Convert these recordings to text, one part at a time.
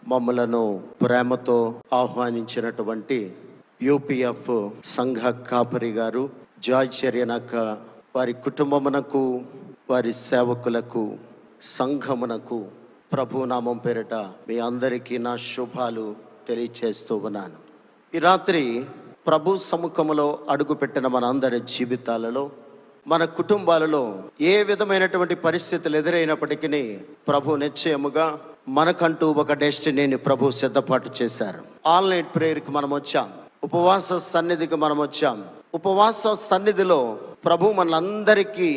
మమ్మలను ప్రేమతో ఆహ్వానించినటువంటి యూపీఎఫ్ సంఘ కాపరి గారు జాయ్ చర్యనక్క, వారి కుటుంబమునకు, వారి సేవకులకు, సంఘమునకు ప్రభునామం పేరిట మీ అందరికీ నా శుభాలు తెలియచేస్తూ ఉన్నాను. ఈ రాత్రి ప్రభు సముఖములో అడుగుపెట్టిన మన అందరి జీవితాలలో, మన కుటుంబాలలో ఏ విధమైనటువంటి పరిస్థితులు ఎదురైనప్పటికీ ప్రభు నిశ్చయముగా మనకంటూ ఒక డెస్టినీని ప్రభు సిద్ధపాటు చేశారు. ఆల్ నైట్ ప్రేయర్కి మనం వచ్చాం, ఉపవాస సన్నిధికి మనం వచ్చాం. ఉపవాస సన్నిధిలో ప్రభు మనందరికీ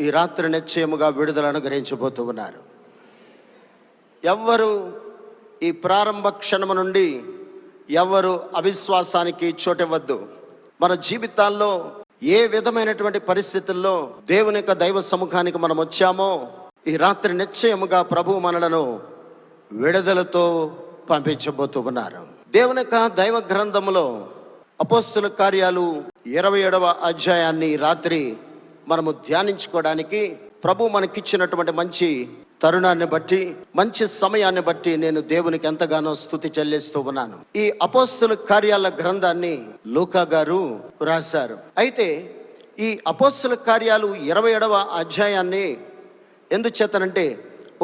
ఈ రాత్రి నిశ్చయముగా విడుదల అనుగ్రహించబోతూ ఉన్నారు. ఎవ్వరు ఈ ప్రారంభ క్షణము నుండి ఎవరు అవిశ్వాసానికి చోటివ్వద్దు. మన జీవితాల్లో ఏ విధమైనటువంటి పరిస్థితుల్లో దేవుని యొక్క దైవ సముఖానికి మనం వచ్చామో, ఈ రాత్రి నిశ్చయముగా ప్రభు మనలను విడుదలతో పంపించబోతూ ఉన్నారు. దేవుని యొక్క దైవ గ్రంథములో అపోస్తల కార్యాలు 27వ అధ్యాయాన్ని రాత్రి మనము ధ్యానించుకోవడానికి ప్రభు మనకిచ్చినటువంటి మంచి తరుణాన్ని బట్టి, మంచి సమయాన్ని బట్టి నేను దేవునికి ఎంతగానో స్తుతి చెల్లిస్తూ ఉన్నాను. ఈ అపోస్తల కార్యాల గ్రంథాన్ని లూకా గారు రాశారు. అయితే ఈ అపోస్తల కార్యాలు 27వ అధ్యాయాన్ని ఎందుచేతనంటే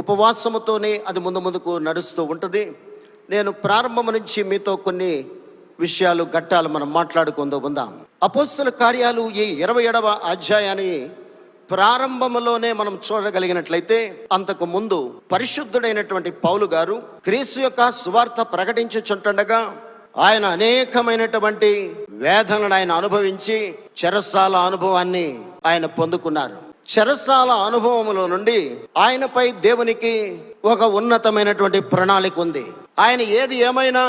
ఉపవాసముతోనే అది ముందుకు నడుస్తూ ఉంటుంది. నేను ప్రారంభం నుంచి మీతో కొన్ని విషయాలు ఘట్టాలు మనం మాట్లాడుకుంటూ ఉందాం. అపోస్తల కార్యాలు ఈ 27వ అధ్యాయాన్ని ప్రారంభంలోనే మనం చూడగలిగినట్లయితే, అంతకు ముందు పరిశుద్ధుడైనటువంటి పౌలు గారు క్రీస్తు యొక్క సువార్త ప్రకటించుచుంటుండగా ఆయన అనేకమైనటువంటి వేదనలను ఆయన అనుభవించి చెరసాల అనుభవాన్ని ఆయన పొందుకున్నారు. చెరసాల అనుభవములో నుండి ఆయనపై దేవునికి ఒక ఉన్నతమైనటువంటి ప్రణాళిక ఉంది. ఆయన ఏది ఏమైనా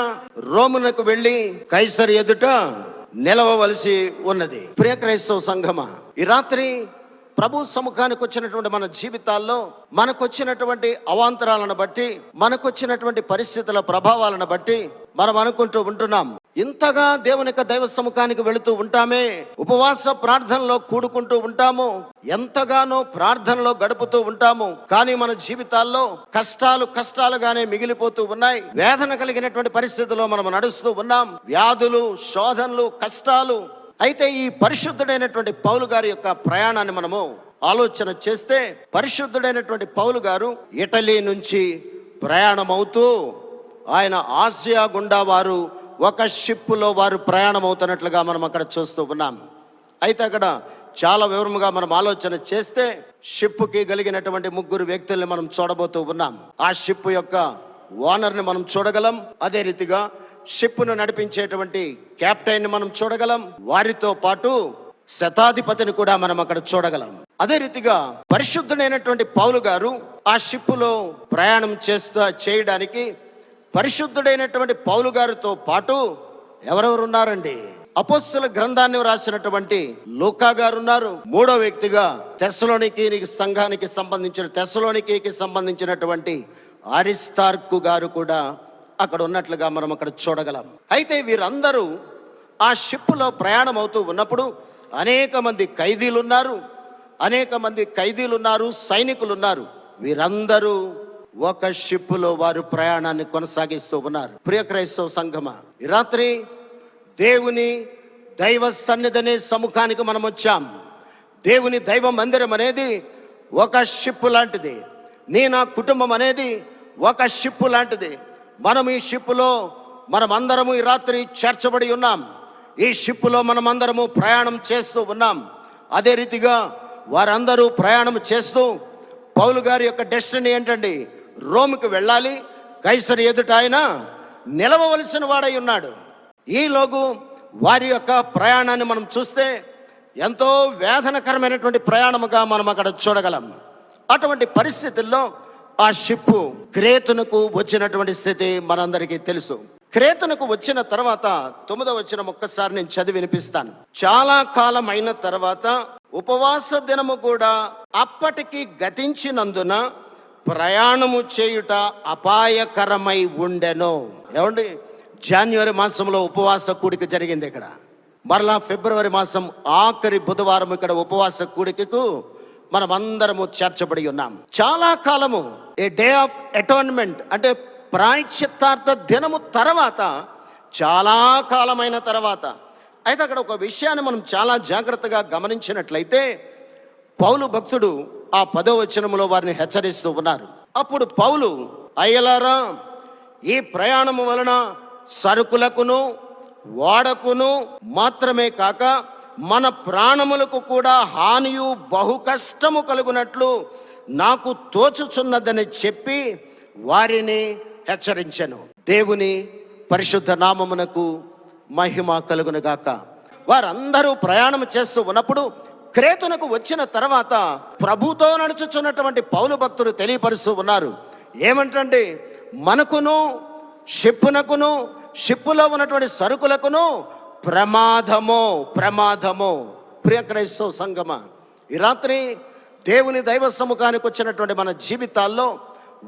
రోమునకు వెళ్ళి కైసర్ ఎదుట నిలవవలసి ఉన్నది. ప్రియ క్రైస్తవ సంఘమా, ఈ రాత్రి ప్రభు సముఖానికి వచ్చినటువంటి మన జీవితాల్లో మనకొచ్చినటువంటి అవాంతరాలను బట్టి, మనకొచ్చినటువంటి పరిస్థితుల ప్రభావాలను బట్టి మనం అనుకుంటూ ఉంటున్నాం, ఇంతగా దేవుని యొక్క దైవ సముఖానికి వెళుతూ ఉంటామే, ఉపవాస ప్రార్థనలో కూడుకుంటూ ఉంటాము, ఎంతగానో ప్రార్థనలో గడుపుతూ ఉంటాము, కానీ మన జీవితాల్లో కష్టాలుగానే మిగిలిపోతూ ఉన్నాయి. వేదన కలిగినటువంటి పరిస్థితుల్లో మనం నడుస్తూ ఉన్నాం. వ్యాధులు, శోధనలు, కష్టాలు. అయితే ఈ పరిశుద్ధుడైనటువంటి పౌలు గారి యొక్క ప్రయాణాన్ని మనము ఆలోచన చేస్తే, పరిశుద్ధుడైనటువంటి పౌలు గారు ఇటలీ నుంచి ప్రయాణం అవుతూ ఆయన ఆసియా గుండా వారు ఒక షిప్పులో వారు ప్రయాణం అవుతున్నట్లుగా మనం అక్కడ చూస్తూ ఉన్నాం. అయితే అక్కడ చాలా వివరముగా మనం ఆలోచన చేస్తే షిప్పుకి కలిగినటువంటి 3 వ్యక్తుల్ని మనం చూడబోతూ ఉన్నాం. ఆ షిప్ యొక్క ఓనర్ని మనం చూడగలం. అదే రీతిగా షిప్ను నడిపించేటువంటి కెప్టెన్ని మనం చూడగలం. వారితో పాటు శతాధిపతిని కూడా మనం అక్కడ చూడగలం. అదే రీతిగా పరిశుద్ధుడైనటువంటి పౌలు గారు ఆ షిప్పులో ప్రయాణం చేయడానికి పరిశుద్ధుడైనటువంటి పౌలు గారితో పాటు ఎవరెవరు ఉన్నారండి? అపోస్తల గ్రంథాన్ని రాసినటువంటి లూకా గారు ఉన్నారు. 3వ వ్యక్తిగా తెస్సలోనికీ సంబంధించినటువంటి అరిస్తార్కు గారు కూడా అక్కడ ఉన్నట్లుగా మనం అక్కడ చూడగలం. అయితే వీరందరూ ఆ షిప్పులో ప్రయాణం అవుతూ ఉన్నప్పుడు అనేక మంది ఖైదీలు ఉన్నారు, సైనికులు ఉన్నారు. వీరందరూ ఒక షిప్పులో వారు ప్రయాణాన్ని కొనసాగిస్తూ ఉన్నారు. ప్రియ క్రైస్తవ సంఘమా, ఈ రాత్రి దేవుని దైవ సన్నిధి సముఖానికి మనం వచ్చాం. దేవుని దైవ మందిరం అనేది ఒక షిప్పు లాంటిది. నా కుటుంబం అనేది ఒక షిప్పు లాంటిది. మనం ఈ షిప్పులో మనమందరము ఈ రాత్రి చేర్చబడి ఉన్నాం. ఈ షిప్పులో మనమందరము ప్రయాణం చేస్తూ ఉన్నాం. అదే రీతిగా వారందరూ ప్రయాణం చేస్తూ, పౌలు గారి యొక్క డెస్టినీ ఏంటండి? రోముకు వెళ్ళాలి. కైసర్ ఎదుట ఆయన నిలవవలసిన వాడై ఉన్నాడు. ఈలోగు వారి యొక్క ప్రయాణాన్ని మనం చూస్తే ఎంతో వేదనకరమైనటువంటి ప్రయాణముగా మనం అక్కడ చూడగలం. అటువంటి పరిస్థితుల్లో ఆ షిప్పు క్రేతునకు వచ్చినటువంటి స్థితి మనందరికీ తెలుసు. క్రేతునకు వచ్చిన తర్వాత 9వ వచనం ఒక్కసారి నేను చదివి వినిపిస్తాను. చాలా కాలం అయిన తర్వాత ఉపవాస దినము కూడా అప్పటికి గతించినందున ప్రయాణము చేయుట అపాయకరమై ఉండెను. ఏమండి, జనవరి మాసంలో ఉపవాస కూడిక జరిగింది ఇక్కడ. మరలా ఫిబ్రవరి మాసం ఆఖరి బుధవారం ఇక్కడ ఉపవాస కూడికకు మనం అందరము చేర్చబడి ఉన్నాం. చాలా కాలము ఏ డే ఆఫ్ అటోన్మెంట్ అంటే ప్రాయశ్చిత్తార్థ దినము తర్వాత, చాలా కాలమైన తర్వాత. అయితే అక్కడ ఒక విషయాన్ని మనం చాలా జాగ్రత్తగా గమనించినట్లయితే, పౌలు భక్తుడు ఆ 10వ వచనములో వారిని హెచ్చరిస్తూ ఉన్నారు. అప్పుడు పౌలు, అయ్యలారా, ఈ ప్రయాణము వలన సరుకులకును వాడకును మాత్రమే కాక మన ప్రాణములకు కూడా హానియు బహు కష్టము కలుగునట్లు నాకు తోచుచున్నదని చెప్పి వారిని హెచ్చరించెను. దేవుని పరిశుద్ధ నామమునకు మహిమ కలుగునుగాక. వారందరూ ప్రయాణం చేస్తూ ఉన్నప్పుడు క్రేతునకు వచ్చిన తర్వాత ప్రభుతో నడుచుచున్నటువంటి పౌలు భక్తుడు తెలియపరుస్తూ ఉన్నారు. ఏమంటండి, మనకును షిప్పునకును షిప్పులో ఉన్నటువంటి సరుకులకును ప్రమాదము. ప్రియ క్రైస్తవ సంగమ, ఈ రాత్రి దేవుని దైవ సముఖానికి వచ్చినటువంటి మన జీవితాల్లో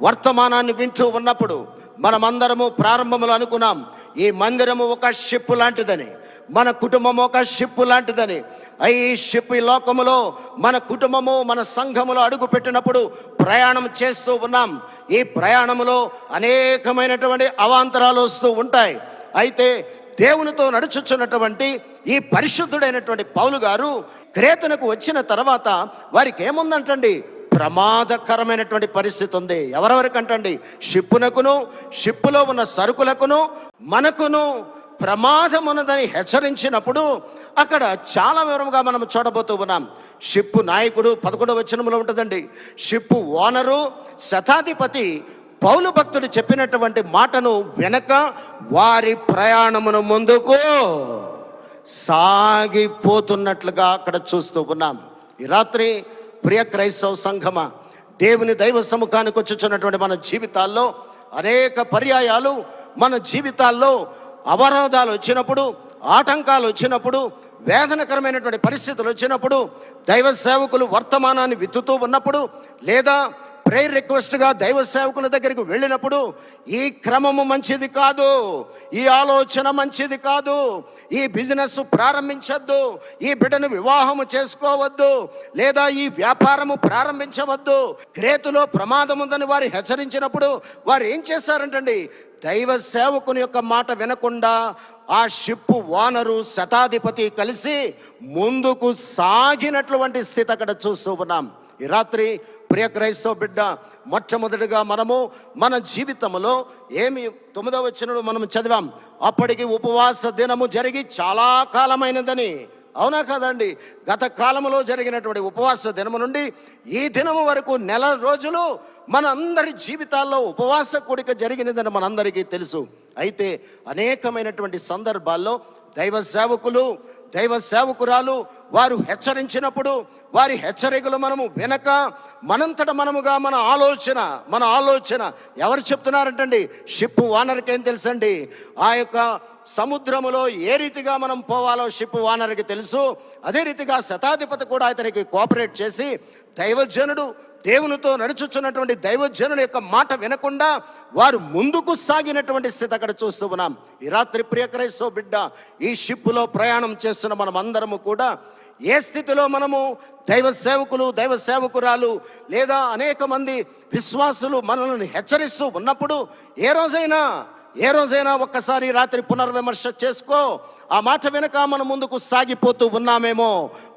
వర్తమానాన్ని వింటూ ఉన్నప్పుడు మనమందరము ప్రారంభంలో అనుకున్నాం, ఈ మందిరము ఒక షిప్పు లాంటిదని, మన కుటుంబము ఒక షిప్పు లాంటిదని. ఈ షిప్, ఈ లోకములో మన కుటుంబము, మన సంఘములో అడుగు పెట్టినప్పుడు ప్రయాణం చేస్తూ ఉన్నాం. ఈ ప్రయాణములో అనేకమైనటువంటి అవాంతరాలు వస్తూ ఉంటాయి. అయితే దేవునితో నడుచుచున్నటువంటి ఈ పరిశుద్ధుడైనటువంటి పౌలు గారు క్రేతునకు వచ్చిన తర్వాత వారికి ఏముందంటండి, ప్రమాదకరమైనటువంటి పరిస్థితి ఉంది. ఎవరెవరికంటండి, షిప్పునకును షిప్పులో ఉన్న సరుకులకును మనకును ప్రమాదం ఉన్నదని హెచ్చరించినప్పుడు అక్కడ చాలా వివరంగా మనం చూడబోతూ ఉన్నాం. షిప్పు నాయకుడు 11వ వచనంలో ఉంటుందండి. షిప్పు ఓనరు శతాధిపతి పౌలు భక్తుడు చెప్పినటువంటి మాటను వెనక వారి ప్రయాణమును ముందుకు సాగిపోతున్నట్లుగా అక్కడ చూస్తూ ఉన్నాం. ఈ రాత్రి ప్రియ క్రైస్తవ సంఘమ, దేవుని దైవ సముఖానికి వచ్చుచున్నటువంటి మన జీవితాల్లో అనేక పర్యాయాలు మన జీవితాల్లో అవరోధాలు వచ్చినప్పుడు, ఆటంకాలు వచ్చినప్పుడు, వేదనకరమైనటువంటి పరిస్థితులు వచ్చినప్పుడు, దైవ సేవకులు వర్తమానాన్ని విత్తుతూ ఉన్నప్పుడు, లేదా ప్రేయర్ రిక్వెస్ట్గా దైవ సేవకుల దగ్గరికి వెళ్ళినప్పుడు, ఈ క్రమము మంచిది కాదు, ఈ ఆలోచన మంచిది కాదు, ఈ బిజినెస్ ప్రారంభించొద్దు, ఈ బిడ్డను వివాహము చేసుకోవద్దు, లేదా ఈ వ్యాపారము ప్రారంభించవద్దు, క్రేతులో ప్రమాదం ఉందని వారు హెచ్చరించినప్పుడు వారు ఏం చేశారంటండి, దైవ సేవకుని యొక్క మాట వినకుండా ఆ షిప్పు ఓనరు శతాధిపతి కలిసి ముందుకు సాగినటువంటి స్థితి అక్కడ చూస్తూ ఉన్నాం. ఈ రాత్రి ప్రియ క్రైస్తవ బిడ్డ, మొట్టమొదటిగా మనము మన జీవితంలో 9వ వచనంలో మనం చదివాం, అప్పటికి ఉపవాస దినము జరిగి చాలా కాలమైనదని. అవునా కదండి? గత కాలంలో జరిగినటువంటి ఉపవాస దినము నుండి ఈ దినము వరకు నెల రోజులు మన అందరి జీవితాల్లో ఉపవాస కూడిక జరిగినదని మనందరికీ తెలుసు. అయితే అనేకమైనటువంటి సందర్భాల్లో దైవ సేవకులు, దైవ సేవకురాలు వారు హెచ్చరించినప్పుడు వారి హెచ్చరికలు మనము వెనక మనంతట మనముగా మన ఆలోచన ఎవరు చెప్తున్నారంటండి, షిప్ ఓనర్కి ఏం తెలుసండి, ఆ యొక్క సముద్రములో ఏ రీతిగా మనం పోవాలో షిప్ ఓనర్కి తెలుసు. అదే రీతిగా శతాధిపతి కూడా అతనికి కోఆపరేట్ చేసి దైవజనుడు, దేవునితో నడుచుచున్నటువంటి దైవజనుని యొక్క మాట వినకుండా వారు ముందుకు సాగినటువంటి స్థితి అక్కడ చూస్తూ ఉన్నాం. ఈ రాత్రి ప్రియ క్రైస్తవ బిడ్డ, ఈ షిప్పులో ప్రయాణం చేస్తున్న మనం అందరము కూడా ఏ స్థితిలో మనము దైవ సేవకులు, దైవ సేవకురాలు, లేదా అనేక మంది విశ్వాసులు మనల్ని హెచ్చరిస్తూ ఉన్నప్పుడు ఏ రోజైనా ఒక్కసారి రాత్రి పునర్విమర్శ చేసుకో. ఆ మాట వెనక మనం ముందుకు సాగిపోతూ ఉన్నామేమో.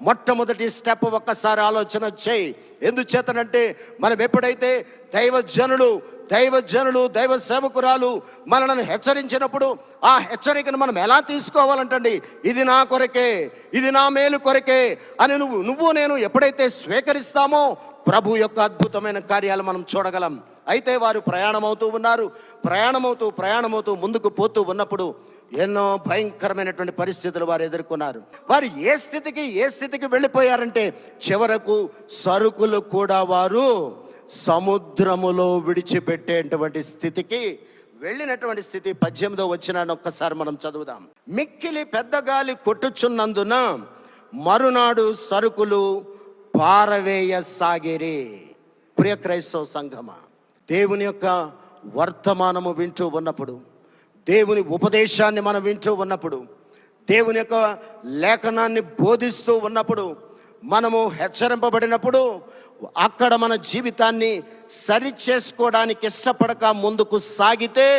మొట్టమొదటి స్టెప్ ఒక్కసారి ఆలోచన చేయి. ఎందుచేతనంటే మనం ఎప్పుడైతే దైవజనులు, దైవ సేవకురాలు మనల్ని హెచ్చరించినప్పుడు ఆ హెచ్చరికను మనం ఎలా తీసుకోవాలంటండి, ఇది నా కొరకే, ఇది నా మేలు కొరకే అని నువ్వు నేను ఎప్పుడైతే స్వీకరిస్తామో ప్రభు యొక్క అద్భుతమైన కార్యాలు మనం చూడగలం. అయితే వారు ప్రయాణమవుతూ ముందుకు పోతూ ఉన్నప్పుడు ఎన్నో భయంకరమైనటువంటి పరిస్థితులు వారు ఎదుర్కొన్నారు. వారు ఏ స్థితికి వెళ్ళిపోయారంటే చివరకు సరుకులు కూడా వారు సముద్రములో విడిచిపెట్టేటువంటి స్థితికి వెళ్ళినటువంటి స్థితి. 18వ వచనాన్ని ఒక్కసారి మనం చదువుదాం. మిక్కిలి పెద్ద గాలి కొట్టుచున్నందున మరునాడు సరుకులు పారవేయసాగిరి. ప్రియ క్రైస్తవ సంఘమా, దేవుని యొక్క వర్తమానము వింటూ ఉన్నప్పుడు, దేవుని ఉపదేశాన్ని మనం వింటూ ఉన్నప్పుడు, దేవుని యొక్క లేఖనాన్ని బోధిస్తూ ఉన్నప్పుడు, మనము హెచ్చరింపబడినప్పుడు అక్కడ మన జీవితాన్ని సరి చేసుకోవడానికి ఇష్టపడక ముందుకు సాగితే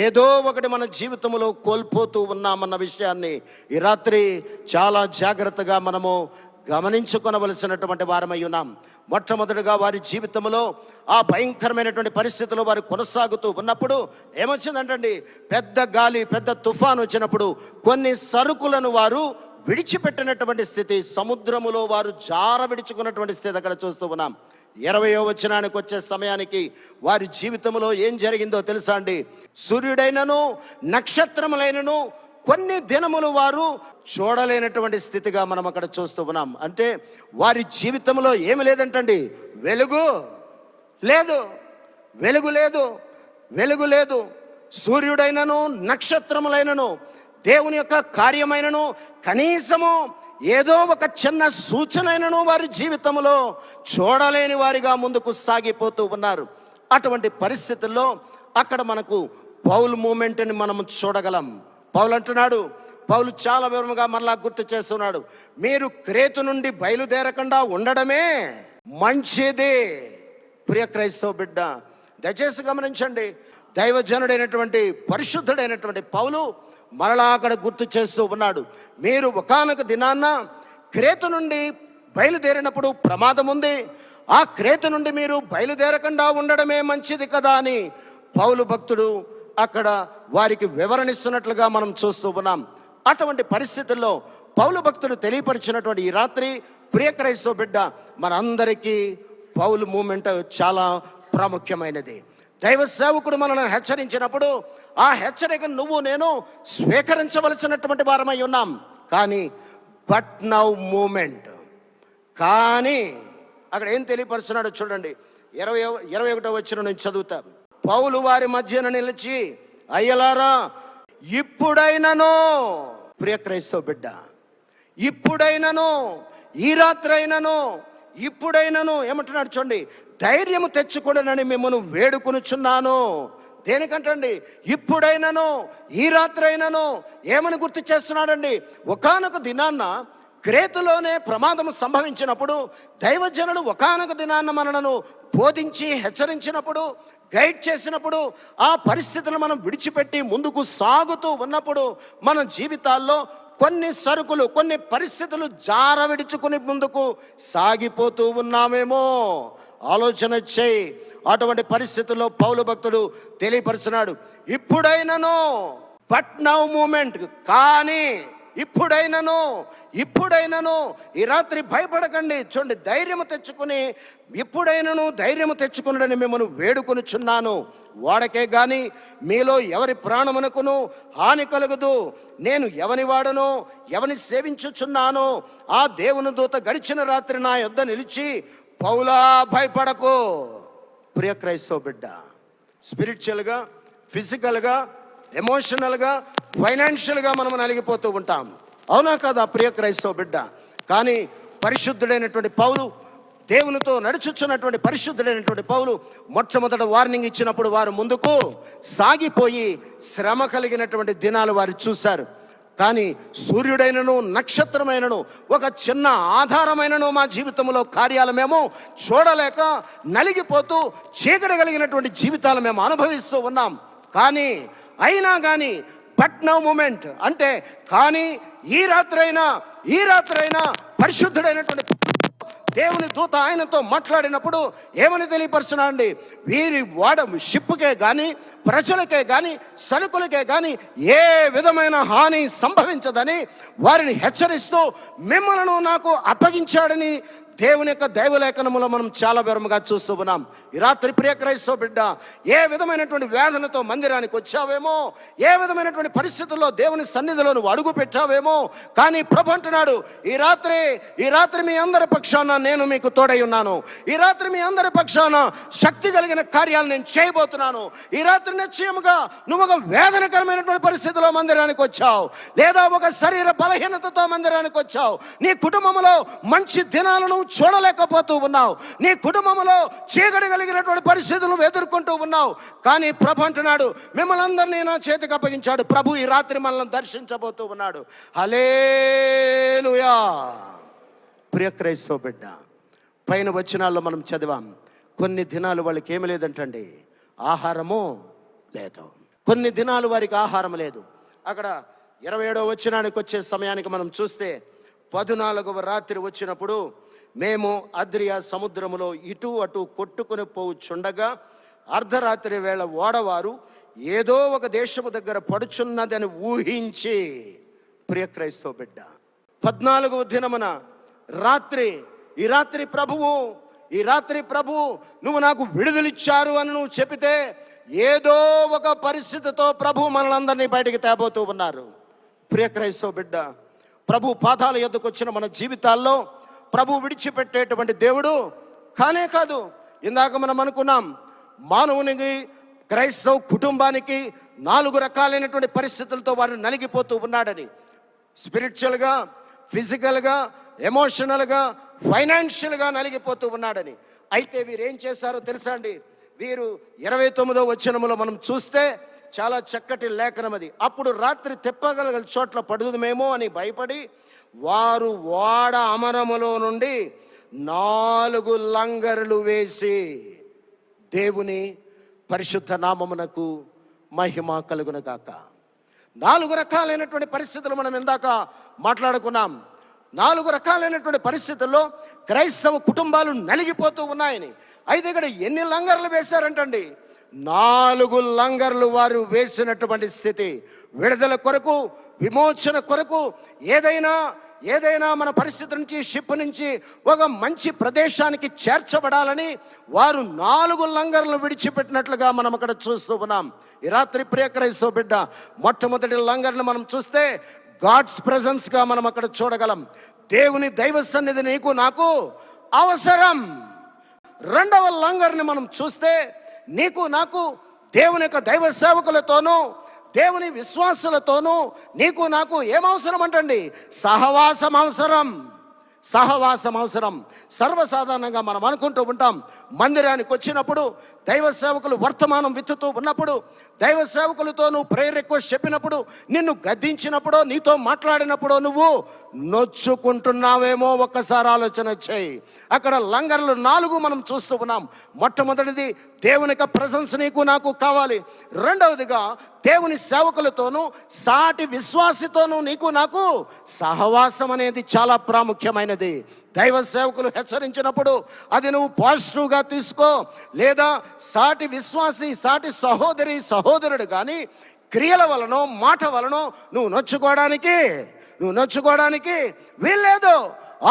ఏదో ఒకటి మన జీవితంలో కోల్పోతూ ఉన్నామన్న విషయాన్ని ఈ రాత్రి చాలా జాగ్రత్తగా మనము గమనించుకొనవలసినటువంటి వారమై ఉన్నాం. మొట్టమొదటిగా వారి జీవితంలో ఆ భయంకరమైనటువంటి పరిస్థితుల్లో వారు కొనసాగుతూ ఉన్నప్పుడు ఏమొచ్చిందంటండి, పెద్ద గాలి, పెద్ద తుఫాను వచ్చినప్పుడు కొన్ని సరుకులను వారు విడిచిపెట్టినటువంటి స్థితి, సముద్రములో వారు జార విడుచుకున్నటువంటి స్థితి అక్కడ చూస్తూ ఉన్నాం. 20వ వచనానికి వచ్చే సమయానికి వారి జీవితంలో ఏం జరిగిందో తెలుసా అండి? సూర్యుడైనను నక్షత్రములైనను కొన్ని దినములు వారు చూడలేనటువంటి స్థితిగా మనం అక్కడ చూస్తూ ఉన్నాం. అంటే వారి జీవితంలో ఏమి లేదంటండి, వెలుగు లేదు, వెలుగు లేదు, వెలుగు లేదు. సూర్యుడైనను నక్షత్రములైనను దేవుని యొక్క కార్యమైనను కనీసము ఏదో ఒక చిన్న సూచనైనను వారి జీవితంలో చూడలేని వారిగా ముందుకు సాగిపోతూ ఉన్నారు. అటువంటి పరిస్థితుల్లో అక్కడ మనకు పౌలు మూమెంట్ని మనం చూడగలం. పౌలు అంటున్నాడు, పౌలు చాలా వివరంగా మనలా గుర్తు చేస్తున్నాడు, మీరు క్రేతు నుండి బయలుదేరకుండా ఉండడమే మంచిది. ప్రియ క్రైస్తవ బిడ్డ, దయచేసి గమనించండి, దైవజనుడైనటువంటి పరిశుద్ధుడైనటువంటి పౌలు మరలా అక్కడ గుర్తు చేస్తూ ఉన్నాడు, మీరు ఒకానొక దినాన్న క్రేతు నుండి బయలుదేరినప్పుడు ప్రమాదం ఉంది, ఆ క్రేతు నుండి మీరు బయలుదేరకుండా ఉండడమే మంచిది కదా అని పౌలు భక్తుడు అక్కడ వారికి వివరణిస్తున్నట్లుగా మనం చూస్తూ ఉన్నాం. అటువంటి పరిస్థితుల్లో పౌలు భక్తుడు తెలియపరిచినటువంటి ఈ రాత్రి ప్రియ క్రైస్తవ బిడ్డ, మనందరికీ పౌలు మూమెంట్ చాలా ప్రాముఖ్యమైనది. దైవ సేవకుడు మనల్ని హెచ్చరించినప్పుడు ఆ హెచ్చరికను నువ్వు నేను స్వీకరించవలసినటువంటి వారమై ఉన్నాం. కానీ బట్ నౌ మూమెంట్, కానీ అక్కడ ఏం తెలియపరుస్తున్నాడో చూడండి. 21వ వచనం నుంచి చదువుతా. పౌలు వారి మధ్యన నిలిచి, అయ్యలారా ఇప్పుడైనను, ప్రియ క్రైస్తవ బిడ్డ, ఇప్పుడైనను, ఈ రాత్రి అయినను, ఇప్పుడైనను ఏమంటున్నాడు చూడండి, ధైర్యము తెచ్చుకోడనని మిమ్మల్ని వేడుకొనుచున్నాను. దేనికంటండి? ఇప్పుడైనను, ఈ రాత్రి అయినను. ఏమని గుర్తు చేస్తున్నాడండి? ఒకానొక దినాన్న క్రేతులోనే ప్రమాదం సంభవించినప్పుడు దైవజనుడు ఒకానొక దినాన్న మనలను బోధించి హెచ్చరించినప్పుడు, గైడ్ చేసినప్పుడు, ఆ పరిస్థితులను మనం విడిచిపెట్టి ముందుకు సాగుతూ ఉన్నప్పుడు మన జీవితాల్లో కొన్ని సరుకులు, కొన్ని పరిస్థితులు జార విడుచుకుని ముందుకు సాగిపోతూ ఉన్నామేమో ఆలోచన చేయి. అటువంటి పరిస్థితుల్లో పౌలు భక్తుడు తెలియపరుచున్నాడు, ఇప్పుడైనను, బట్ నౌ మూమెంట్, కానీ ఇప్పుడైనను, ఇప్పుడైనను. ఈ రాత్రి భయపడకండి, చూడండి, ధైర్యము తెచ్చుకుని, ఇప్పుడైనను ధైర్యము తెచ్చుకున్నాడని మిమ్మల్ని వేడుకొనుచున్నాను. వాడకే గాని మీలో ఎవరి ప్రాణమునకును హాని కలుగదు. నేను ఎవని వాడను, ఎవని సేవించుచున్నాను, ఆ దేవుని దూత గడిచిన రాత్రి నా యొద్ద నిలిచి, పౌలా భయపడకు. ప్రియ క్రైస్తవ బిడ్డ, స్పిరిచువల్గా, ఫిజికల్గా, ఎమోషనల్గా, ఫైనాన్షియల్గా మనం నలిగిపోతూ ఉంటాం, అవునా కదా ప్రియ క్రైస్తవ బిడ్డ? కానీ పరిశుద్ధుడైనటువంటి పౌలు, దేవునితో నడుచుచున్నటువంటి పరిశుద్ధుడైనటువంటి పౌలు మొట్టమొదట వార్నింగ్ ఇచ్చినప్పుడు వారు ముందుకు సాగిపోయి శ్రమ కలిగినటువంటి దినాలు వారు చూశారు. కానీ సూర్యుడైనను నక్షత్రమైనను ఒక చిన్న ఆధారమైనను మా జీవితంలో కార్యాలు మేము చూడలేక నలిగిపోతూ చీకటి కలిగినటువంటి జీవితాలు మేము అనుభవిస్తూ ఉన్నాం. కానీ అయినా కానీ బట్ నౌ మూమెంట్ అంటే, కానీ ఈ రాత్రైనా పరిశుద్ధుడైనటువంటి దేవుని దూత ఆయనతో మాట్లాడినప్పుడు ఏమని తెలియపరుచున్నా అండి? వీరి షిప్కే కానీ, ప్రజలకే కానీ, సరుకులకే కానీ ఏ విధమైన హాని సంభవించదని వారిని హెచ్చరిస్తూ మిమ్మల్ని నాకు అప్పగించాడని దేవుని యొక్క దైవలేఖనములో మనం చాలా వివరంగా చూస్తూ ఉన్నాం. ఈ రాత్రి ప్రియ క్రైస్తవ బిడ్డ, ఏ విధమైనటువంటి వేదనతో మందిరానికి వచ్చావేమో, ఏ విధమైనటువంటి పరిస్థితుల్లో దేవుని సన్నిధిలో నువ్వు అడుగు పెట్టావేమో, కానీ ప్రభు అంటున్నాడు, ఈ రాత్రి మీ అందరి పక్షాన నేను మీకు తోడై ఉన్నాను. ఈ రాత్రి మీ అందరి పక్షాన శక్తి కలిగిన కార్యాలు నేను చేయబోతున్నాను. ఈ రాత్రి నిశ్చయముగా నువ్వు ఒక వేదనకరమైనటువంటి పరిస్థితిలో మందిరానికి వచ్చావు, లేదా ఒక శరీర బలహీనతతో మందిరానికి వచ్చావు, నీ కుటుంబంలో మంచి దినాలను చూడలేకపోతూ ఉన్నావు, నీ కుటుంబంలో చీకటి కలిగినటువంటి పరిస్థితులను ఎదుర్కొంటూ ఉన్నావు. కానీ ప్రభు అంటున్నాడు, మిమ్మల్ని అందరినీ నా చేతికి అప్పగించాడు. ప్రభు ఈ రాత్రి మనల్ని దర్శించబోతూ ఉన్నాడు. హల్లెలూయా. ప్రియ క్రైస్తవ బిడ్డ, పైన వచనాల్లో మనం చదివాం, కొన్ని దినాలు వాళ్ళకి ఏమి లేదంటండి, ఆహారము లేదు. కొన్ని దినాలు వారికి ఆహారం లేదు. అక్కడ 27వ వచనానికి వచ్చే సమయానికి మనం చూస్తే 14వ రాత్రి వచ్చినప్పుడు మేము అద్రియా సముద్రములో ఇటు అటు కొట్టుకుని పోవుచుండగా అర్ధరాత్రి వేళ ఓడవారు ఏదో ఒక దేశము దగ్గర పడుచున్నదని ఊహించి, ప్రియ క్రైస్తవ బిడ్డ, 14వ దినమున రాత్రి, ఈ రాత్రి ప్రభువు నువ్వు నాకు విడుదలిచ్చారు అని నువ్వు చెప్పితే ఏదో ఒక పరిస్థితితో ప్రభు మనలందరినీ బయటికి తేబోతూ ఉన్నారు. ప్రియ క్రైస్తవ బిడ్డ, ప్రభు పాదాల యొద్దకు వచ్చిన మన జీవితాల్లో ప్రభు విడిచిపెట్టేటువంటి దేవుడు కానే కాదు. ఇందాక మనం అనుకున్నాం, మానవునికి, క్రైస్తవ కుటుంబానికి 4 రకాలైనటువంటి పరిస్థితులతో వారు నలిగిపోతూ ఉన్నాడని. స్పిరిచువల్గా, ఫిజికల్గా, ఎమోషనల్గా, ఫైనాన్షియల్గా నలిగిపోతూ ఉన్నాడని. అయితే వీరు ఏం చేశారో తెలుసా అండి? వీరు 29వ వచనములో మనం చూస్తే చాలా చక్కటి లేఖనం అది. అప్పుడు రాత్రి తెప్పగల చోట్ల పడుదుమేమో అని భయపడి వారు ఓడ అమరములో నుండి 4 లంగరులు వేసి, దేవుని పరిశుద్ధ నామమునకు మహిమ కలుగునగాక. 4 రకాలైనటువంటి పరిస్థితులు మనం ఇందాక మాట్లాడుకున్నాం. 4 రకాలైనటువంటి పరిస్థితుల్లో క్రైస్తవ కుటుంబాలు నలిగిపోతూ ఉన్నాయని. అయితే ఇక్కడ ఎన్ని లంగర్లు వేశారంటండి? 4 లంగర్లు వారు వేసినటువంటి స్థితి. విడుదల కొరకు, విమోచన కొరకు, ఏదైనా మన పరిస్థితి నుంచి, షిప్ నుంచి ఒక మంచి ప్రదేశానికి చేర్చబడాలని వారు 4 లంగర్లు విడిచిపెట్టినట్లుగా మనం అక్కడ చూస్తూ ఉన్నాం. ఈ రాత్రి ప్రియ క్రైస్తవ బిడ్డ, మొట్టమొదటి లంగర్ని మనం చూస్తే గాడ్స్ ప్రెజెన్స్గా మనం అక్కడ చూడగలం. దేవుని దైవ సన్నిధి నీకు నాకు అవసరం. 2వ లంగర్ని మనం చూస్తే నీకు నాకు దేవుని యొక్క దైవ సేవకులతోనూ, దేవుని విశ్వాసులతోనూ నీకు నాకు ఏమవసరం అంటండి? సహవాసం అవసరం. సర్వసాధారణంగా మనం అనుకుంటూ ఉంటాం, మందిరానికి వచ్చినప్పుడు దైవ సేవకులు వర్తమానం విత్తుతూ ఉన్నప్పుడు, దైవ సేవకులతో నువ్వు ప్రేయర్ రిక్వెస్ట్ చెప్పినప్పుడు, నిన్ను గద్దించినప్పుడు, నీతో మాట్లాడినప్పుడు నువ్వు నొచ్చుకుంటున్నావేమో ఒక్కసారి ఆలోచన చేయి. అక్కడ లంగర్లు 4 మనం చూస్తూ ఉన్నాం. మొట్టమొదటిది దేవుని యొక్క ప్రెజెన్స్ నీకు నాకు కావాలి. 2వదిగా దేవుని సేవకులతోనూ సాటి విశ్వాసితోనూ నీకు నాకు సహవాసం అనేది చాలా ప్రాముఖ్యమైనది. దైవ సేవకులు హెచ్చరించినప్పుడు అది నువ్వు పాజిటివ్గా తీసుకో, లేదా సాటి విశ్వాసి, సాటి సహోదరుడు కానీ క్రియల వలనో మాట వలనో నువ్వు నొచ్చుకోవడానికి వీల్లేదు.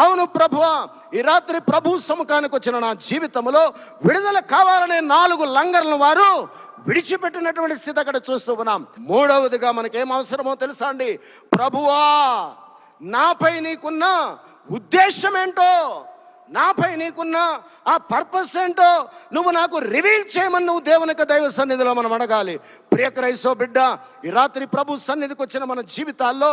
అవును ప్రభువా, ఈ రాత్రి ప్రభు సముఖానికి వచ్చిన నా జీవితంలో విడుదల కావాలనే 4 లంగర్లను వారు విడిచిపెట్టినటువంటి స్థితి అక్కడ చూస్తూ ఉన్నాం. 3వదిగా మనకేం అవసరమో తెలుసా అండి? ప్రభువా, నాపై నీకున్న ఉద్దేశం ఏంటో, నాపై నీకున్న ఆ పర్పస్ ఏంటో నువ్వు నాకు రివీల్ చేయమని నువ్వు దేవుని యొక్క దైవ సన్నిధిలో మనం అడగాలి. ప్రియ క్రైస్తవ బిడ్డ, ఈ రాత్రి ప్రభు సన్నిధికి వచ్చిన మన జీవితాల్లో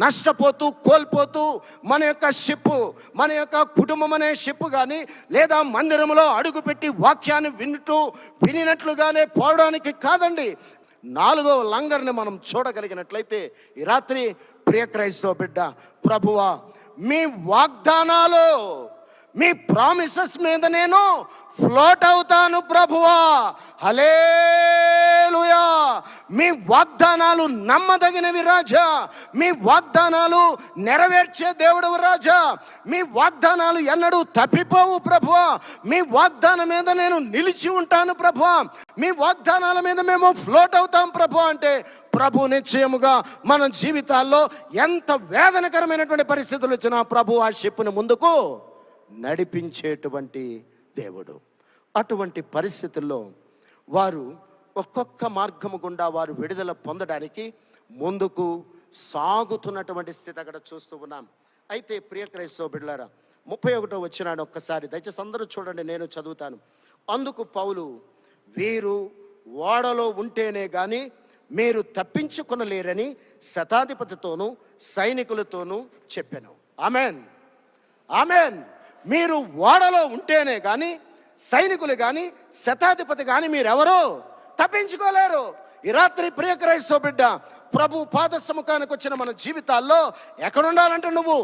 నష్టపోతూ, కోల్పోతూ మన యొక్క షిప్, మన యొక్క కుటుంబం అనే షిప్ కానీ, లేదా మందిరంలో అడుగుపెట్టి వాక్యాన్ని వినినట్లుగానే పోవడానికి కాదండి. 4వ లంగర్ని మనం చూడగలిగినట్లయితే ఈ రాత్రి ప్రియ క్రైస్తవ బిడ్డ, ప్రభువా, మీ వాగ్దానాలు, మీ ప్రామిసెస్ మీద నేను ఫ్లోట్ అవుతాను ప్రభువా. హల్లెలూయా. మీ వాగ్దానాలు నమ్మదగినవి రాజా. మీ వాగ్దానాలు నెరవేర్చే దేవుడు రాజా. మీ వాగ్దానాలు ఎన్నడూ తప్పిపోవు ప్రభువా. మీ వాగ్దానం మీద నేను నిలిచి ఉంటాను ప్రభువా. మీ వాగ్దానాల మీద మేము ఫ్లోట్ అవుతాం ప్రభువా అంటే, ప్రభు నిశ్చయముగా మన జీవితాల్లో ఎంత వేదనకరమైనటువంటి పరిస్థితులు వచ్చినా ప్రభు ఆ షిప్ను ముందుకు నడిపించేటువంటి దేవుడు. అటువంటి పరిస్థితుల్లో వారు ఒక్కొక్క మార్గము గుండా వారు విడుదల పొందడానికి ముందుకు సాగుతున్నటువంటి స్థితి అక్కడ చూస్తూ ఉన్నాం. అయితే ప్రియ క్రైస్తవ బిడ్డలారా, 31వ వచనాన్ని ఒక్కసారి దయచేసి అందరూ చూడండి, నేను చదువుతాను. అందుకు పౌలు, వీరు ఓడలో ఉంటేనే కానీ మీరు తప్పించుకొనలేరని శతాధిపతితోనూ సైనికులతోనూ చెప్పాను. Amen, amen. మీరు ఓడలో ఉంటేనే కానీ, సైనికులు కానీ, శతాధిపతి కానీ మీరెవరో తప్పించుకోలేరు. ఈ రాత్రి ప్రియ క్రైస్తవ బిడ్డ, ప్రభు పాద సముఖానికి వచ్చిన మన జీవితాల్లో ఎక్కడుండాలంటే నువ్వు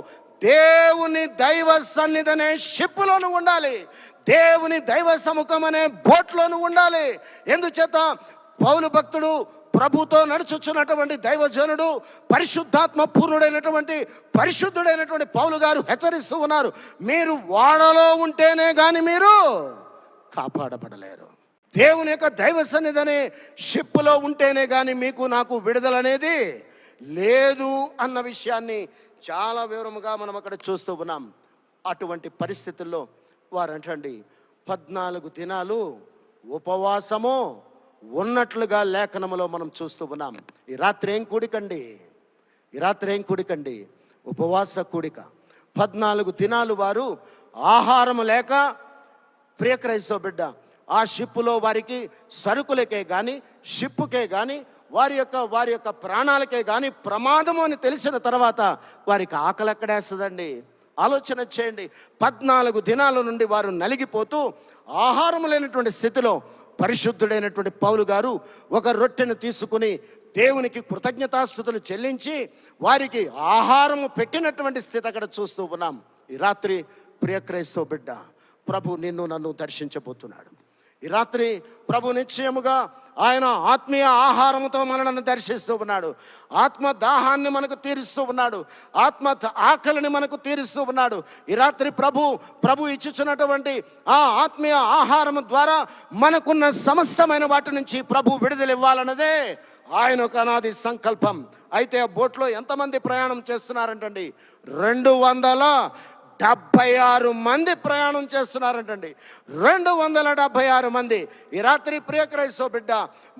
దేవుని దైవ సన్నిధి అనే షిప్పులో నువ్వు ఉండాలి. దేవుని దైవ సముఖం అనే బోట్లో నువ్వు ఉండాలి. ఎందుచేత పౌలు భక్తుడు, ప్రభుతో నడుచుచున్నటువంటి దైవజనుడు, పరిశుద్ధాత్మ పూర్ణుడైనటువంటి పరిశుద్ధుడైనటువంటి పౌలు గారు హెచ్చరిస్తూ ఉన్నారు, మీరు ఓడలో ఉంటేనే కానీ మీరు కాపాడబడలేరు. దేవుని యొక్క దైవ సన్నిధి అనే షిప్పులో ఉంటేనే కానీ మీకు నాకు విడుదల అనేది లేదు అన్న విషయాన్ని చాలా వివరముగా మనం అక్కడ చూస్తూ ఉన్నాం. అటువంటి పరిస్థితుల్లో వారు అంటండి 14 దినాలు ఉపవాసము ఉన్నట్లుగా లేఖనములో మనం చూస్తూ ఉన్నాం. ఈ రాత్రి ఏం కూడికండి? ఉపవాస కూడిక. 14 దినాలు వారు ఆహారం లేక, ప్రియ క్రైస్తవ బిడ్డ, ఆ షిప్పులో వారికి సరుకులకే కానీ, షిప్పుకే కానీ, వారి యొక్క ప్రాణాలకే కానీ ప్రమాదము అని తెలిసిన తర్వాత వారికి ఆకలి ఎక్కడేస్తుందండి? ఆలోచన చేయండి. 14 దినాల నుండి వారు నలిగిపోతూ ఆహారం లేనటువంటి స్థితిలో పరిశుద్ధుడైనటువంటి పౌలు గారు ఒక రొట్టెను తీసుకుని దేవునికి కృతజ్ఞతాస్తుతులు చెల్లించి వారికి ఆహారము పెట్టినటువంటి స్థితి అక్కడ చూస్తూ ఉన్నాం. ఈ రాత్రి ప్రియ క్రైస్తవ బిడ్డ, ప్రభు నిన్ను నన్ను దర్శించబోతున్నాడు. ఈ రాత్రి ప్రభు నిశ్చయముగా ఆయన ఆత్మీయ ఆహారంతో మనల్ని దర్శిస్తూ ఉన్నాడు. ఆత్మ దాహాన్ని మనకు తీరుస్తూ ఉన్నాడు. ఆత్మ ఆకలిని మనకు తీరుస్తూ ఉన్నాడు. ఈ రాత్రి ప్రభు ఇచ్చుచున్నటువంటి ఆ ఆత్మీయ ఆహారం ద్వారా మనకున్న సమస్తమైన వాటి నుంచి ప్రభు విడుదల ఇవ్వాలన్నదే ఆయన ఒక అనాది సంకల్పం. అయితే ఆ బోట్లో ఎంతమంది ప్రయాణం చేస్తున్నారంటండి? 276 మంది ప్రయాణం చేస్తున్నారంటండి. 276 మంది. ఈ రాత్రి ప్రియ క్రైస్తవ బిడ్డ,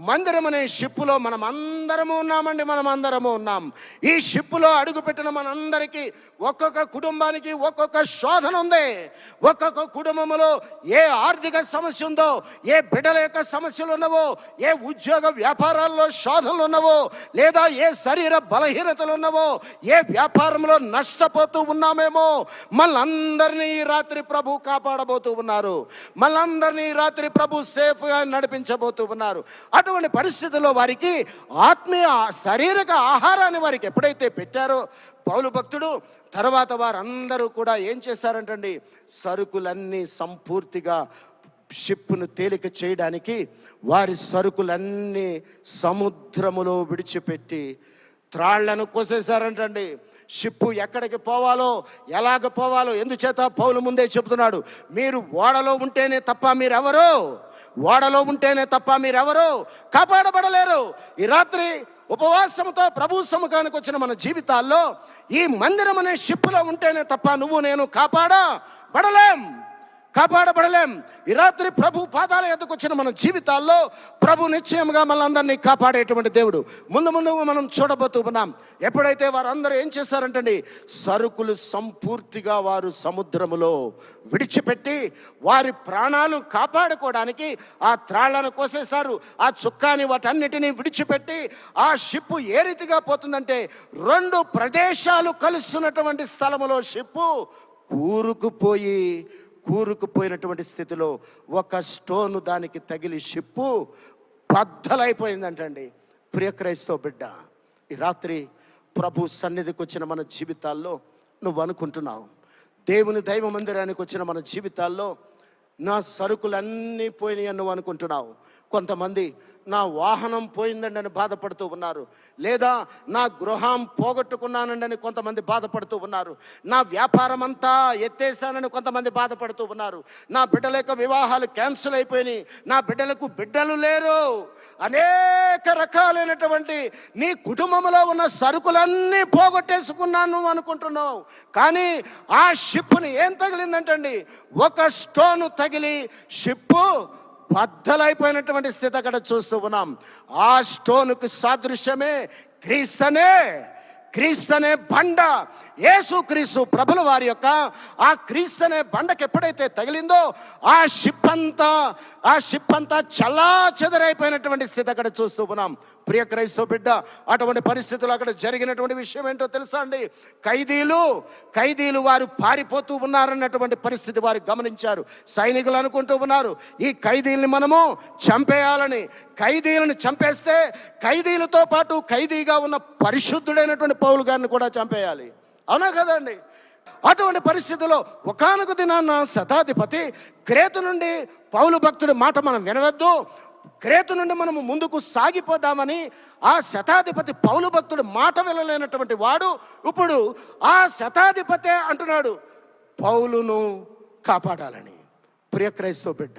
మందిరం అనే షిప్పులో మనం అందరము ఉన్నాం. ఈ షిప్పులో అడుగుపెట్టిన మనందరికీ ఒక్కొక్క కుటుంబానికి ఒక్కొక్క శోధన ఉంది. ఒక్కొక్క కుటుంబంలో ఏ ఆర్థిక సమస్య ఉందో, ఏ బిడ్డల యొక్క సమస్యలు ఉన్నవో, ఏ ఉద్యోగ వ్యాపారాల్లో శోధనలు ఉన్నవో, లేదా ఏ శరీర బలహీనతలు ఉన్నవో, ఏ వ్యాపారంలో నష్టపోతూ ఉన్నామేమో, మనందరినీ ఈ రాత్రి ప్రభు కాపాడబోతూ ఉన్నారు. మనందరినీ ఈ రాత్రి ప్రభు సేఫ్గా నడిపించబోతూ ఉన్నారు. అటువంటి పరిస్థితుల్లో వారికి ఆత్మీయ శారీరక ఆహారాన్ని వారికి ఎప్పుడైతే పెట్టారో పౌలు భక్తుడు, తర్వాత వారందరూ కూడా ఏం చేశారంటండి? సరుకులన్నీ సంపూర్తిగా షిప్పును తేలిక చేయడానికి వారి సరుకులన్నీ సముద్రములో విడిచిపెట్టి త్రాళ్లను కోసేశారంటండి. షిప్పు ఎక్కడికి పోవాలో, ఎలాగ పోవాలో, ఎందుచేత పౌలు ముందే చెబుతున్నాడు, మీరు ఓడలో ఉంటేనే తప్ప మీరెవరో కాపాడబడలేరు. ఈ రాత్రి ఉపవాసంతో ప్రభు సముఖానికి వచ్చిన మన జీవితాల్లో ఈ మందిరం అనే షిప్పులో ఉంటేనే తప్ప నువ్వు నేను కాపాడబడలేం. ఈ రాత్రి ప్రభు పాదాల ఎద్దుకు వచ్చిన మన జీవితాల్లో ప్రభు నిశ్చయంగా మనందరినీ కాపాడేటువంటి దేవుడు. ముందు మనం చూడబోతూ ఉన్నాం. ఎప్పుడైతే వారందరూ ఏం చేశారంటండి? సరుకులు సంపూర్తిగా వారు సముద్రములో విడిచిపెట్టి వారి ప్రాణాలు కాపాడుకోవడానికి ఆ త్రాళ్లను కోసేశారు. ఆ చుక్కాని వాటన్నిటినీ విడిచిపెట్టి ఆ షిప్పు ఏ రీతిగా పోతుందంటే 2 ప్రదేశాలు కలుస్తున్నటువంటి స్థలములో షిప్పు కూరుకుపోయినటువంటి స్థితిలో ఒక స్టోను దానికి తగిలి షిప్పు బద్దలైపోయిందంటండి. ప్రియ క్రైస్తవ బిడ్డ, ఈ రాత్రి ప్రభు సన్నిధికి వచ్చిన మన జీవితాల్లో నువ్వు అనుకుంటున్నావు, దేవుని దైవ మందిరానికి వచ్చిన మన జీవితాల్లో నా సరుకులన్నీ పోయినాయి అని నువ్వు అనుకుంటున్నావు. కొంతమంది నా వాహనం పోయిందండి అని బాధపడుతూ ఉన్నారు. లేదా నా గృహం పోగొట్టుకున్నానండి అని కొంతమంది బాధపడుతూ ఉన్నారు. నా వ్యాపారం అంతా ఎత్తేసానని కొంతమంది బాధపడుతూ ఉన్నారు. నా బిడ్డల యొక్క వివాహాలు క్యాన్సిల్ అయిపోయినాయి, నా బిడ్డలకు బిడ్డలు లేరు. అనేక రకాలైనటువంటి నీ కుటుంబంలో ఉన్న సరుకులన్నీ పోగొట్టేసుకున్నాను అనుకుంటున్నావు. కానీ ఆ షిప్పుని ఏం తగిలిందంటండి? ఒక స్టోను తగిలి షిప్పు బద్దలైపోయినటువంటి స్థితి అక్కడ చూస్తూ ఉన్నాం. ఆ స్టోనుకు సాదృశ్యమే క్రీస్తనే బండ. యేసు క్రీస్తు ప్రభుల వారి యొక్క ఆ క్రీస్తనే బండకి ఎప్పుడైతే తగిలిందో ఆ షిప్ అంతా చల్లా చెదరైపోయినటువంటి స్థితి అక్కడ చూస్తూ ఉన్నాం. ప్రియ క్రైస్తవ బిడ్డ, అటువంటి పరిస్థితులు అక్కడ జరిగినటువంటి విషయం ఏంటో తెలుసా అండి? ఖైదీలు వారు పారిపోతూ ఉన్నారన్నటువంటి పరిస్థితి వారు గమనించారు. సైనికులు అనుకుంటూ ఉన్నారు, ఈ ఖైదీల్ని మనము చంపేయాలని. ఖైదీలను చంపేస్తే ఖైదీలతో పాటు ఖైదీగా ఉన్న పరిశుద్ధుడైనటువంటి పౌలు గారిని కూడా చంపేయాలి. అవునా కదండి? అటువంటి పరిస్థితుల్లో ఒకానొక దినాన్న శతాధిపతి క్రేతు నుండి పౌలు భక్తుడి మాట మనం వినవద్దు, క్రేతు నుండి మనము ముందుకు సాగిపోదామని ఆ శతాధిపతి పౌలు భక్తుడు మాట వినలేనటువంటి వాడు ఇప్పుడు ఆ శతాధిపతే అంటున్నాడు పౌలును కాపాడాలని. ప్రియ క్రైస్తవ బిడ్డ,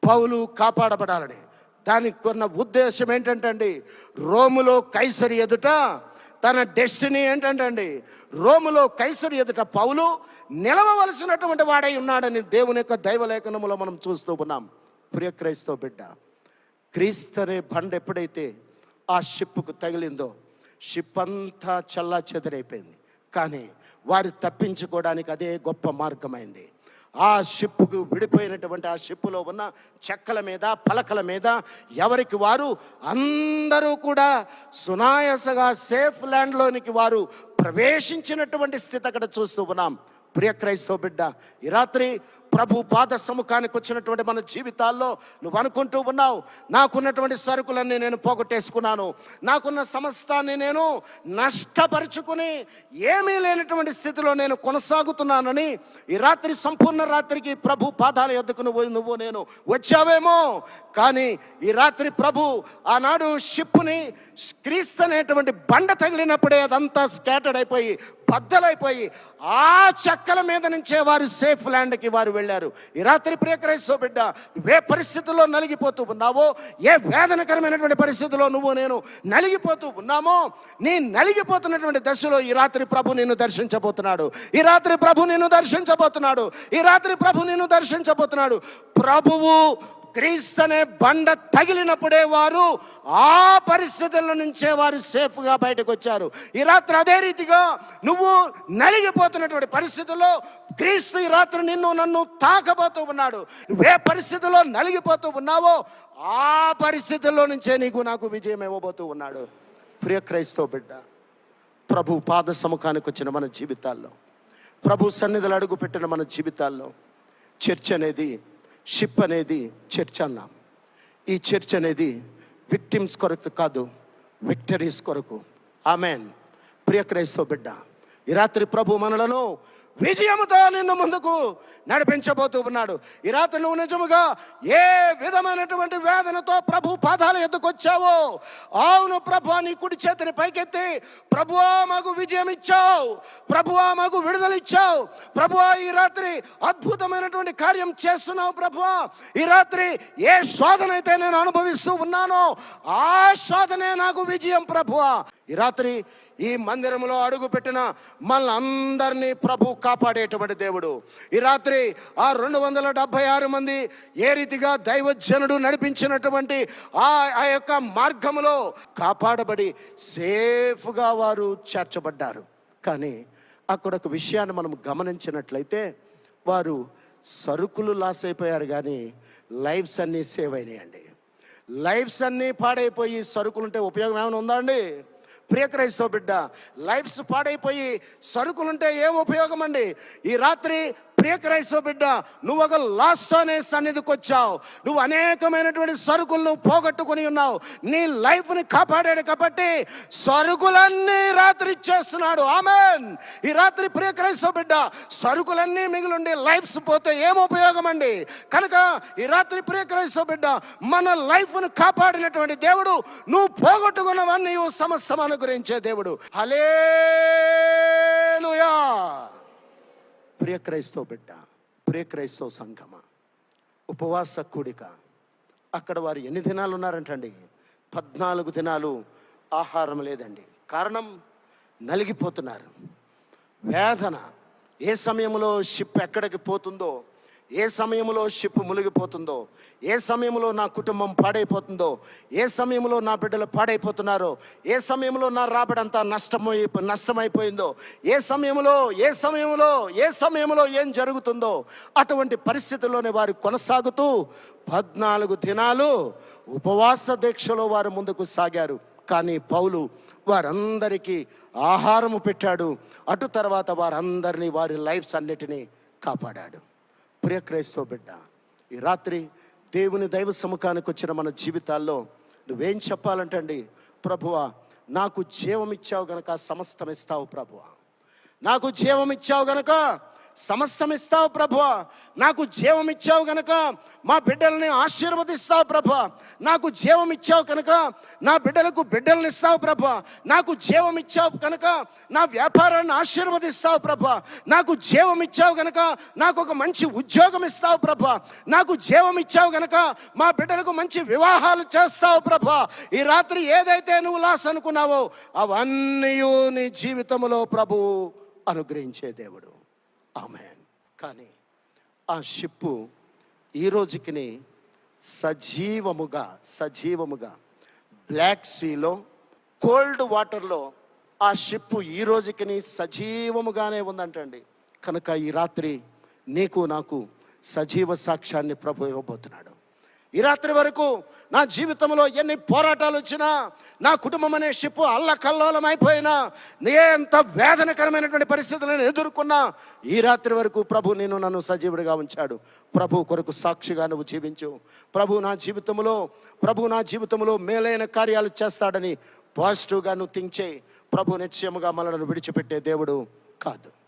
పౌలు కాపాడబడాలని. దానికి కొన్న ఉద్దేశం ఏంటంటే అండి, రోములో కైసరి ఎదుట తన డెస్టినీ ఏంటంటే అండి, రోములో కైసరి ఎదుట పౌలు నిలవవలసినటువంటి వాడై ఉన్నాడని దేవుని యొక్క దైవలేఖనములో మనం చూస్తూ ఉన్నాం. ప్రియ క్రైస్తవ బిడ్డ, క్రీస్తు అనే బండ ఎప్పుడైతే ఆ షిప్పుకు తగిలిందో షిప్ అంతా చల్లా చెదరైపోయింది. కానీ వారు తప్పించుకోవడానికి అదే గొప్ప మార్గమైంది. ఆ షిప్పుకు విడిపోయినటువంటి ఆ షిప్పులో ఉన్న చెక్కల మీద పలకల మీద ఎవరికి వారు అందరూ కూడా సునాయాసగా సేఫ్ ల్యాండ్లోనికి వారు ప్రవేశించినటువంటి స్థితి అక్కడ చూస్తూ ఉన్నాం. ప్రియ క్రైస్తవ బిడ్డ, ఈ రాత్రి ప్రభు పాద సముఖానికి వచ్చినటువంటి మన జీవితాల్లో నువ్వు అనుకుంటూ ఉన్నావు, నాకున్నటువంటి సరుకులన్నీ నేను పోగొట్టేసుకున్నాను, నాకున్న సమస్తాన్ని నేను నష్టపరుచుకుని ఏమీ లేనటువంటి స్థితిలో నేను కొనసాగుతున్నానని ఈ రాత్రి సంపూర్ణ రాత్రికి ప్రభు పాదాల యొద్దకు నువ్వు నేను వచ్చావేమో. కానీ ఈ రాత్రి ప్రభు ఆనాడు షిప్పుని క్రీస్తు అనేటువంటి బండ తగిలినప్పుడే అదంతా స్కాటర్డ్ అయిపోయి బద్దలైపోయి ఆ చెక్కల మీద నుంచే వారు సేఫ్ ల్యాండ్కి వారు వెళ్ళారు. ఈ రాత్రి ప్రియ క్రైస్తవ బిడ్డ, ఏ పరిస్థితుల్లో నలిగిపోతూ ఉన్నావో, ఏ వేదనకరమైనటువంటి పరిస్థితుల్లో నువ్వు నేను నలిగిపోతూ ఉన్నామో, నీ నలిగిపోతున్నటువంటి దశలో ఈ రాత్రి ప్రభు నిన్ను దర్శించబోతున్నాడు. ఈ రాత్రి ప్రభు నిన్ను దర్శించబోతున్నాడు. ఈ రాత్రి ప్రభు నిన్ను దర్శించబోతున్నాడు. ప్రభువు క్రీస్తు అనే బండ తగిలినప్పుడే వారు ఆ పరిస్థితుల నుంచే వారు సేఫ్గా బయటకు వచ్చారు. ఈ రాత్రి అదే రీతిగా నువ్వు నలిగిపోతున్నటువంటి పరిస్థితుల్లో క్రీస్తు ఈ రాత్రి నిన్ను నన్ను తాకబోతూ ఉన్నాడు. నువ్వే పరిస్థితుల్లో నలిగిపోతూ ఉన్నావో ఆ పరిస్థితుల్లో నుంచే నీకు నాకు విజయం ఇవ్వబోతూ ఉన్నాడు. ప్రియ క్రైస్తవ బిడ్డ, ప్రభు పాద సముఖానికి వచ్చిన మన జీవితాల్లో, ప్రభు సన్నిధిలో అడుగు పెట్టిన మన జీవితాల్లో చర్చ్ అనేది, షిప్ అనేది చర్చ్ అన్నాం. ఈ చర్చ్ అనేది విక్టిమ్స్ కొరకు కాదు, విక్టరీస్ కొరకు. ఆమెన్. ప్రియ క్రైస్తవ బిడ్డ, ఈ రాత్రి ప్రభు మనలను విజయముతో నిన్ను ముందుకు నడిపించబోతూ ఉన్నాడు. ఈ రాత్రి నువ్వు నిజముగా ఏ విధమైనటువంటి వేదనతో ప్రభు పాదాల ఎద్దుకు వచ్చావో, అవును ప్రభువా, నీ కుడి చేతిని పైకెత్తి ప్రభువా మాకు విజయం ఇచ్చావు, ప్రభువా మాకు విడుదల ఇచ్చావు, ప్రభువా ఈ రాత్రి అద్భుతమైనటువంటి కార్యం చేస్తున్నావు ప్రభువా. ఈ రాత్రి ఏ శోధన అయితే నేను అనుభవిస్తూ ఉన్నానో ఆ శోధనే నాకు విజయం ప్రభువా. ఈ రాత్రి ఈ మందిరంలో అడుగు పెట్టిన మనల్ని అందరినీ ప్రభు కాపాడేటువంటి దేవుడు. ఈ రాత్రి ఆ 276 మంది ఏ రీతిగా దైవజనుడు నడిపించినటువంటి ఆ యొక్క మార్గములో కాపాడబడి సేఫ్గా వారు చేర్చబడ్డారు. కానీ అక్కడ ఒక విషయాన్ని మనం గమనించినట్లయితే వారు సరుకులు లాస్ అయిపోయారు, కానీ లైఫ్స్ అన్నీ సేవ్ అయినాయండి. లైఫ్స్ అన్నీ పాడైపోయి సరుకులుంటే ఉపయోగం ఏమైనా ఉందా అండి? ప్రియ క్రైస్తవ బిడ్డ, లైఫ్స్ పాడైపోయి సరుకులుంటే ఏం ఉపయోగం అండి? ఈ రాత్రి ప్రియ క్రైస్తవ బిడ్డ, నువ్వు ఒక లాస్తోనే సన్నిధికి వచ్చావు. నువ్వు అనేకమైనటువంటి సరుకులను పోగొట్టుకుని ఉన్నావు. నీ లైఫ్ని కాపాడాడు కాబట్టి సరుకులన్నీ రాత్రి ఇచ్చేస్తున్నాడు. ఆమెన్. ఈ రాత్రి ప్రియ క్రైస్తవ బిడ్డ, సరుకులన్నీ మిగిలిండి లైఫ్స్ పోతే ఏం ఉపయోగం అండి? కనుక ఈ రాత్రి ప్రియ క్రైస్తవ బిడ్డ, మన లైఫ్ను కాపాడినటువంటి దేవుడు, నువ్వు పోగొట్టుకున్నవన్నీ సమస్తం అనుగ్రహించే దేవుడు. హల్లెలూయా. ప్రియ క్రైస్తవ బిడ్డ, ప్రియ క్రైస్తవ సంఘమ, ఉపవాస కూడిక అక్కడ వారు ఎన్ని దినాలు ఉన్నారంటండి? 14 దినాలు ఆహారం లేదండి. కారణం, నలిగిపోతున్నారు. వేదన. ఏ సమయంలో షిప్ ఎక్కడికి పోతుందో, ఏ సమయంలో షిప్ మునిగిపోతుందో, ఏ సమయంలో నా కుటుంబం పాడైపోతుందో, ఏ సమయంలో నా బిడ్డలు పాడైపోతున్నారో, ఏ సమయంలో నా రాబడంతా నష్టమైపోయిందో, ఏ సమయంలో ఏం జరుగుతుందో అటువంటి పరిస్థితుల్లోనే వారు కొనసాగుతూ 14 దినాలు ఉపవాస దీక్షలో వారు ముందుకు సాగారు. కానీ పౌలు వారందరికీ ఆహారము పెట్టాడు. అటు తర్వాత వారందరినీ, వారి లైఫ్స్ అన్నిటినీ కాపాడాడు. ప్రియ క్రైస్తవ బిడ్డ, ఈ రాత్రి దేవుని దైవ సముఖానికి వచ్చిన మన జీవితాల్లో నువ్వేం చెప్పాలంటే అండి, ప్రభువా నాకు జీవం ఇచ్చావు గనక సమస్తం ఇస్తావు ప్రభువా, నాకు జీవం ఇచ్చావు గనక సమస్తం ఇస్తావు ప్రభువా. నాకు జీవం ఇచ్చావు కనుక మా బిడ్డల్ని ఆశీర్వదిస్తావు ప్రభువా. నాకు జీవం ఇచ్చావు కనుక నా బిడ్డలకు బిడ్డల్ని ఇస్తావు ప్రభువా. నాకు జీవం ఇచ్చావు కనుక నా వ్యాపారాన్ని ఆశీర్వదిస్తావు ప్రభువా. నాకు జీవం ఇచ్చావు కనుక నాకు ఒక మంచి ఉద్యోగం ఇస్తావు ప్రభువా. నాకు జీవం ఇచ్చావు కనుక మా బిడ్డలకు మంచి వివాహాలు చేస్తావు ప్రభువా. ఈ రాత్రి ఏదైతే నువ్వు లాస్ అనుకున్నావో అవన్నీ నీ జీవితంలో ప్రభువు అనుగ్రహించే దేవుడు. ఆమేన్. కానీ ఆ షిప్పు ఈ రోజుకి సజీవముగా బ్లాక్ సీలో కోల్డ్ వాటర్లో ఆ షిప్పు ఈ రోజుకి సజీవముగానే ఉందంటండి. కనుక ఈ రాత్రి నీకు నాకు సజీవ సాక్ష్యాన్ని ప్రభు ఇవ్వబోతున్నాడు. ఈ రాత్రి వరకు నా జీవితంలో ఎన్ని పోరాటాలు వచ్చినా, నా కుటుంబం అనే షిప్పు అల్లకల్లోలం అయిపోయినా, ఎంత వేదనకరమైనటువంటి పరిస్థితులను ఎదుర్కొన్నా, ఈ రాత్రి వరకు ప్రభు నన్ను సజీవుడిగా ఉంచాడు. ప్రభు కొరకు సాక్షిగా నువ్వు జీవించు. ప్రభు నా జీవితంలో మేలైన కార్యాలు చేస్తాడని పాజిటివ్గా నువ్వు థింక్ చేయి. ప్రభు నిశ్చయముగా మనల్ని విడిచిపెట్టే దేవుడు కాదు.